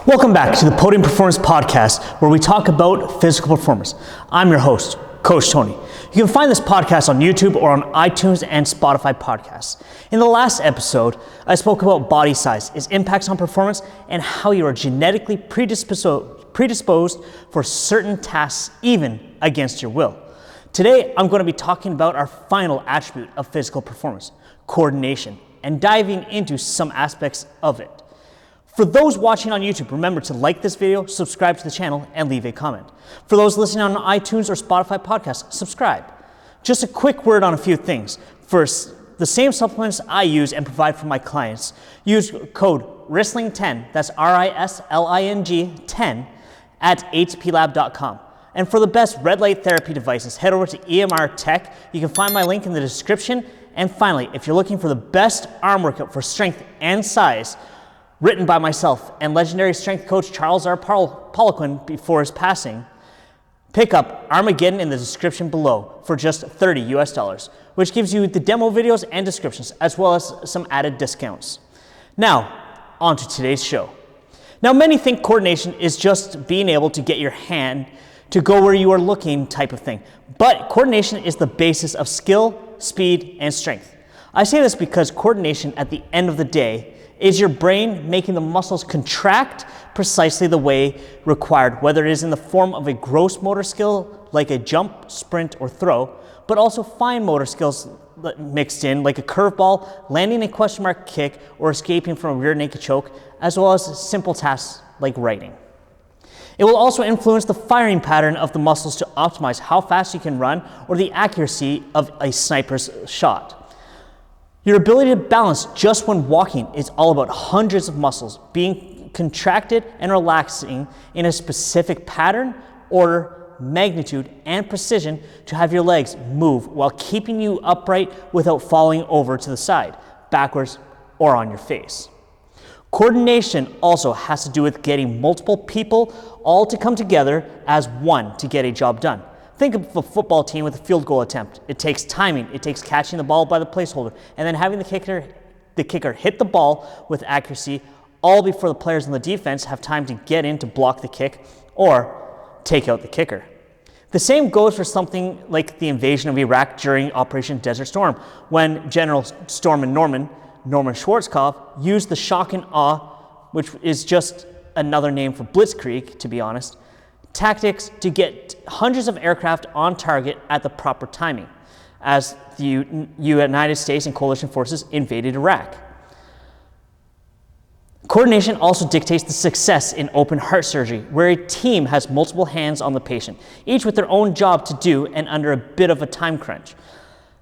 Welcome back to the Podium Performance Podcast, where we talk about physical performance. I'm your host, Coach Tony. You can find this podcast on YouTube or on iTunes and Spotify podcasts. In the last episode, I spoke about body size, its impacts on performance, and how you are genetically predisposed for certain tasks, even against your will. Today, I'm going to be talking about our final attribute of physical performance, coordination, and diving into some aspects of it. For those watching on YouTube, remember to like this video, subscribe to the channel, and leave a comment. For those listening on iTunes or Spotify podcasts, subscribe. Just a quick word on a few things. First, the same supplements I use and provide for my clients, use code RISLING10, that's RISLING 10, at hplab.com. And for the best red light therapy devices, head over to EMR Tech. You can find my link in the description. And finally, if you're looking for the best arm workout for strength and size, written by myself and legendary strength coach Charles R. Poliquin before his passing, pick up Armageddon in the description below for just $30 US, which gives you the demo videos and descriptions, as well as some added discounts. Now, on to today's show. Now, many think coordination is just being able to get your hand to go where you are looking type of thing. But coordination is the basis of skill, speed, and strength. I say this because coordination at the end of the day is your brain making the muscles contract precisely the way required, whether it is in the form of a gross motor skill like a jump, sprint, or throw, but also fine motor skills mixed in like a curveball, landing a question mark kick, or escaping from a rear naked choke, as well as simple tasks like writing. It will also influence the firing pattern of the muscles to optimize how fast you can run or the accuracy of a sniper's shot. Your ability to balance just when walking is all about hundreds of muscles being contracted and relaxing in a specific pattern, order, magnitude, and precision to have your legs move while keeping you upright without falling over to the side, backwards, or on your face. Coordination also has to do with getting multiple people all to come together as one to get a job done. Think of a football team with a field goal attempt. It takes timing, it takes catching the ball by the placeholder, and then having the kicker hit the ball with accuracy, all before the players on the defense have time to get in to block the kick or take out the kicker. The same goes for something like the invasion of Iraq during Operation Desert Storm, when General Norman Schwarzkopf used the shock and awe, which is just another name for blitzkrieg, to be honest, tactics to get hundreds of aircraft on target at the proper timing as the United States and coalition forces invaded Iraq. Coordination also dictates the success in open heart surgery, where a team has multiple hands on the patient, each with their own job to do and under a bit of a time crunch.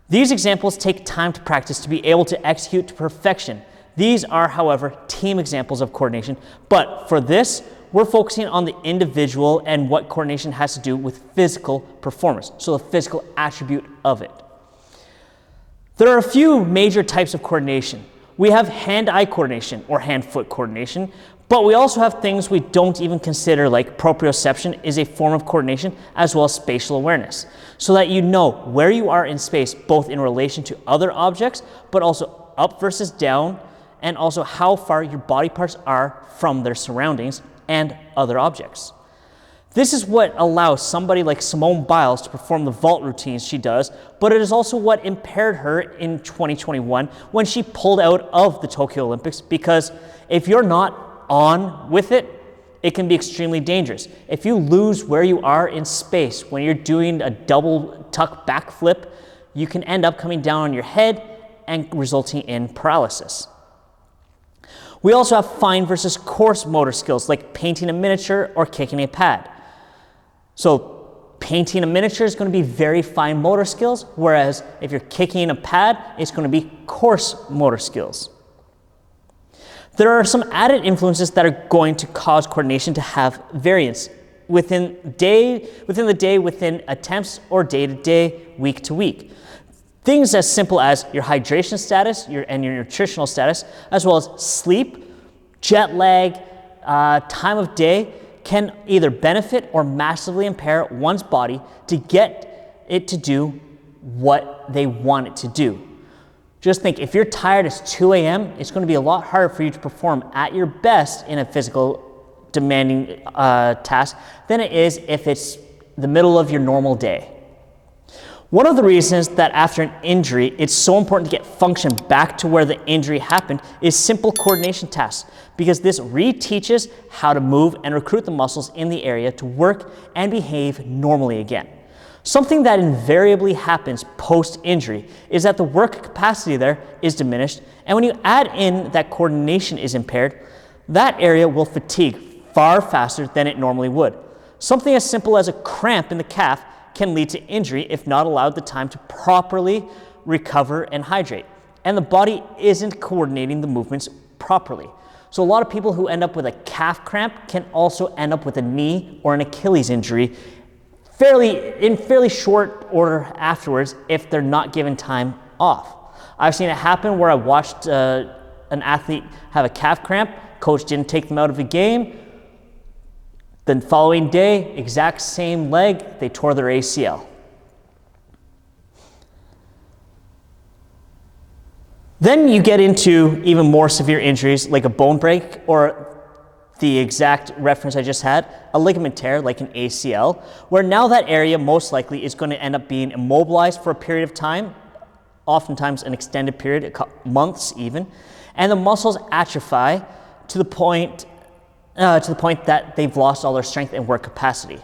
These examples take time to practice to be able to execute to perfection. These are, however, team examples of coordination, but for this, we're focusing on the individual and what coordination has to do with physical performance, so the physical attribute of it. There are a few major types of coordination. We have hand-eye coordination or hand-foot coordination, but we also have things we don't even consider, like proprioception is a form of coordination, as well as spatial awareness, so that you know where you are in space, both in relation to other objects, but also up versus down, and also how far your body parts are from their surroundings and other objects. This is what allows somebody like Simone Biles to perform the vault routines she does, but it is also what impaired her in 2021 when she pulled out of the Tokyo Olympics, because if you're not on with it, it can be extremely dangerous. If you lose where you are in space when you're doing a double tuck backflip, you can end up coming down on your head and resulting in paralysis. We also have fine versus coarse motor skills like painting a miniature or kicking a pad. So painting a miniature is going to be very fine motor skills, whereas if you're kicking a pad, it's going to be coarse motor skills. There are some added influences that are going to cause coordination to have variance within the day, within attempts, or day to day, week to week. Things as simple as your hydration status and your nutritional status, as well as sleep, jet lag, time of day, can either benefit or massively impair one's body to get it to do what they want it to do. Just think, if you're tired, it's 2 a.m., it's going to be a lot harder for you to perform at your best in a physical demanding task than it is if it's the middle of your normal day. One of the reasons that after an injury, it's so important to get function back to where the injury happened is simple coordination tasks, because this reteaches how to move and recruit the muscles in the area to work and behave normally again. Something that invariably happens post-injury is that the work capacity there is diminished, and when you add in that coordination is impaired, that area will fatigue far faster than it normally would. Something as simple as a cramp in the calf can lead to injury if not allowed the time to properly recover and hydrate. And the body isn't coordinating the movements properly. So a lot of people who end up with a calf cramp can also end up with a knee or an Achilles injury in fairly short order afterwards if they're not given time off. I've seen it happen where I watched an athlete have a calf cramp, coach didn't take them out of a game. The following day, exact same leg, they tore their ACL. Then you get into even more severe injuries like a bone break, or the exact reference I just had, a ligament tear like an ACL, where now that area most likely is going to end up being immobilized for a period of time, oftentimes an extended period, months even, and the muscles atrophy to the point that they've lost all their strength and work capacity.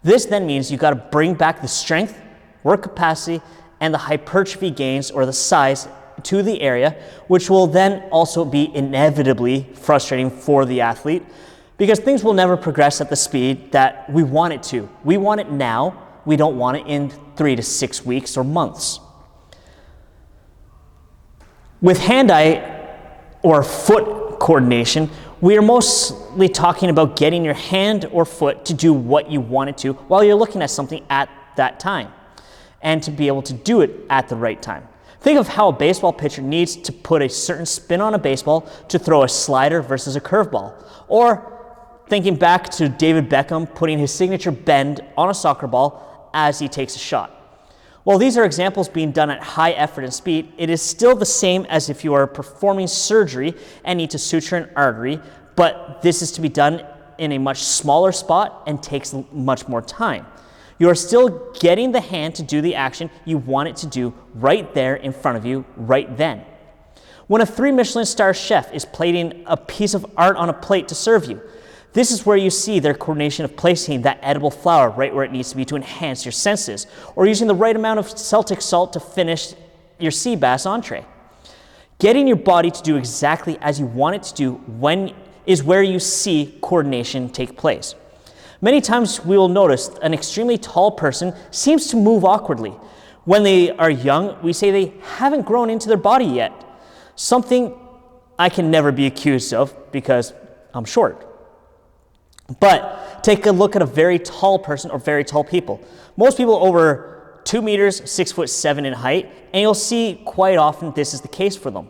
This then means you've got to bring back the strength, work capacity, and the hypertrophy gains or the size to the area, which will then also be inevitably frustrating for the athlete because things will never progress at the speed that we want it to. We want it now. We don't want it in 3 to 6 weeks or months. With hand-eye or foot coordination, we are mostly talking about getting your hand or foot to do what you want it to while you're looking at something at that time and to be able to do it at the right time. Think of how a baseball pitcher needs to put a certain spin on a baseball to throw a slider versus a curveball. Or thinking back to David Beckham putting his signature bend on a soccer ball as he takes a shot. While these are examples being done at high effort and speed, it is still the same as if you are performing surgery and need to suture an artery, but this is to be done in a much smaller spot and takes much more time. You are still getting the hand to do the action you want it to do right there in front of you, right then. When a 3 Michelin star chef is plating a piece of art on a plate to serve you, this is where you see their coordination of placing that edible flour right where it needs to be to enhance your senses, or using the right amount of Celtic salt to finish your sea bass entree. Getting your body to do exactly as you want it to do is where you see coordination take place. Many times we will notice an extremely tall person seems to move awkwardly. When they are young, we say they haven't grown into their body yet, something I can never be accused of because I'm short. But take a look at a very tall person or very tall people. Most people over 2 meters, 6'7" in height, and you'll see quite often this is the case for them.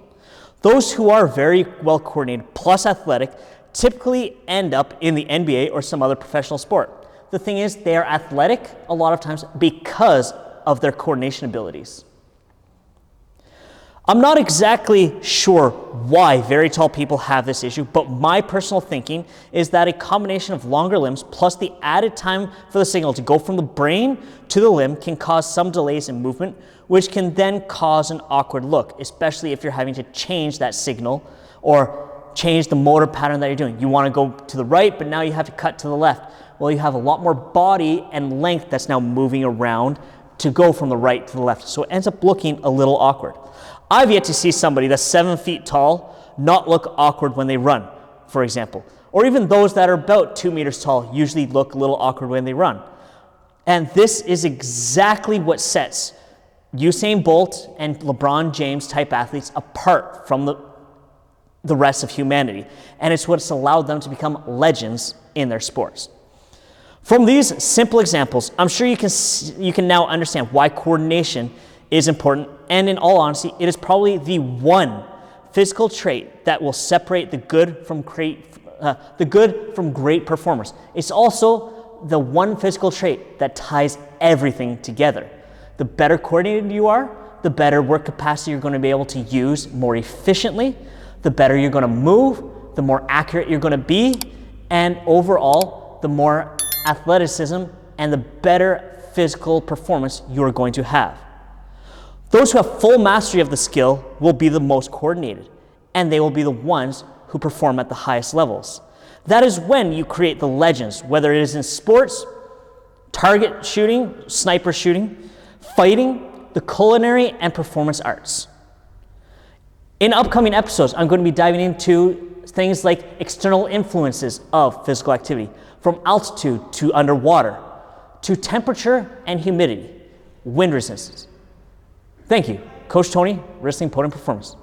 Those who are very well coordinated plus athletic typically end up in the NBA or some other professional sport. The thing is, they are athletic a lot of times because of their coordination abilities. I'm not exactly sure why very tall people have this issue, but my personal thinking is that a combination of longer limbs plus the added time for the signal to go from the brain to the limb can cause some delays in movement, which can then cause an awkward look, especially if you're having to change that signal or change the motor pattern that you're doing. You want to go to the right, but now you have to cut to the left. Well, you have a lot more body and length that's now moving around to go from the right to the left. So it ends up looking a little awkward. I've yet to see somebody that's 7 feet tall not look awkward when they run, for example. Or even those that are about 2 meters tall usually look a little awkward when they run. And this is exactly what sets Usain Bolt and LeBron James type athletes apart from the rest of humanity. And it's what's allowed them to become legends in their sports. From these simple examples, I'm sure you can now understand why coordination is important, and in all honesty, it is probably the one physical trait that will separate the good from great performers. It's also the one physical trait that ties everything together. The better coordinated you are, the better work capacity you're going to be able to use more efficiently, the better you're going to move, the more accurate you're going to be, and overall, the more athleticism and the better physical performance you are going to have. Those who have full mastery of the skill will be the most coordinated, and they will be the ones who perform at the highest levels. That is when you create the legends, whether it is in sports, target shooting, sniper shooting, fighting, the culinary, and performance arts. In upcoming episodes, I'm going to be diving into things like external influences of physical activity, from altitude to underwater, to temperature and humidity, wind resistance. Thank you. Coach Tony, Wrestling Podium Performance.